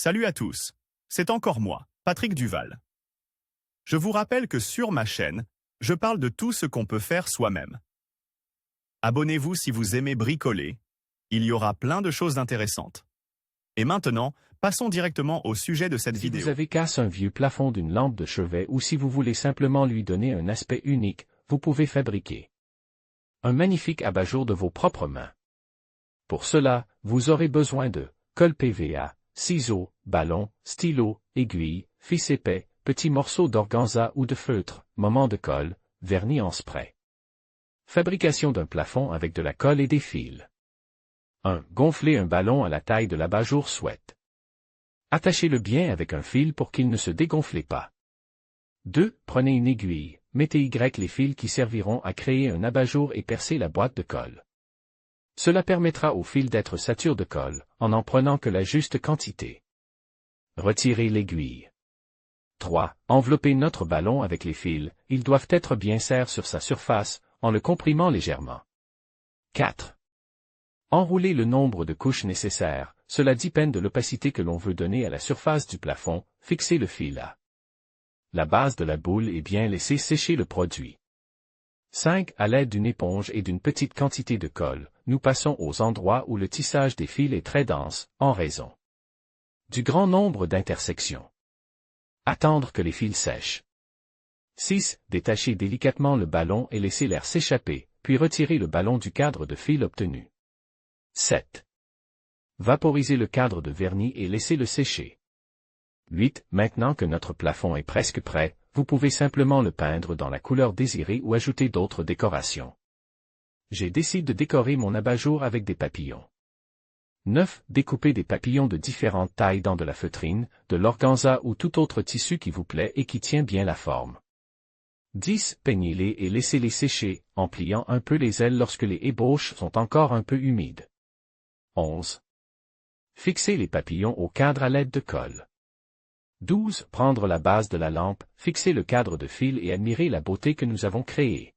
Salut à tous, c'est encore moi, Patrick Duval. Je vous rappelle que sur ma chaîne, je parle de tout ce qu'on peut faire soi-même. Abonnez-vous si vous aimez bricoler, il y aura plein de choses intéressantes. Et maintenant, passons directement au sujet de cette vidéo. Si vous avez cassé un vieux plafond d'une lampe de chevet ou si vous voulez simplement lui donner un aspect unique, vous pouvez fabriquer un magnifique abat-jour de vos propres mains. Pour cela, vous aurez besoin de colle PVA, ciseaux, ballons, stylos, aiguilles, fils épais, petits morceaux d'organza ou de feutre, moment de colle, vernis en spray. Fabrication d'un plafond avec de la colle et des fils. 1. Gonflez un ballon à la taille de l'abat-jour souhaite. Attachez-le bien avec un fil pour qu'il ne se dégonfle pas. 2. Prenez une aiguille, mettez Y les fils qui serviront à créer un abat-jour et percez la boîte de colle. Cela permettra au fil d'être saturé de colle, en prenant que la juste quantité. Retirez l'aiguille. 3. Enveloppez notre ballon avec les fils, ils doivent être bien serrés sur sa surface, en le comprimant légèrement. 4. Enroulez le nombre de couches nécessaires, cela dépend de l'opacité que l'on veut donner à la surface du plafond, fixez le fil à la base de la boule et bien laissez sécher le produit. 5. À l'aide d'une éponge et d'une petite quantité de colle, nous passons aux endroits où le tissage des fils est très dense, en raison du grand nombre d'intersections. Attendre que les fils sèchent. 6. Détachez délicatement le ballon et laissez l'air s'échapper, puis retirez le ballon du cadre de fil obtenu. 7. Vaporisez le cadre de vernis et laissez-le sécher. 8. Maintenant que notre plafond est presque prêt, vous pouvez simplement le peindre dans la couleur désirée ou ajouter d'autres décorations. J'ai décidé de décorer mon abat-jour avec des papillons. 9. Découpez des papillons de différentes tailles dans de la feutrine, de l'organza ou tout autre tissu qui vous plaît et qui tient bien la forme. 10. Peignez-les et laissez-les sécher, en pliant un peu les ailes lorsque les ébauches sont encore un peu humides. 11. Fixez les papillons au cadre à l'aide de colle. 12. Prendre la base de la lampe, fixer le cadre de fil et admirer la beauté que nous avons créée.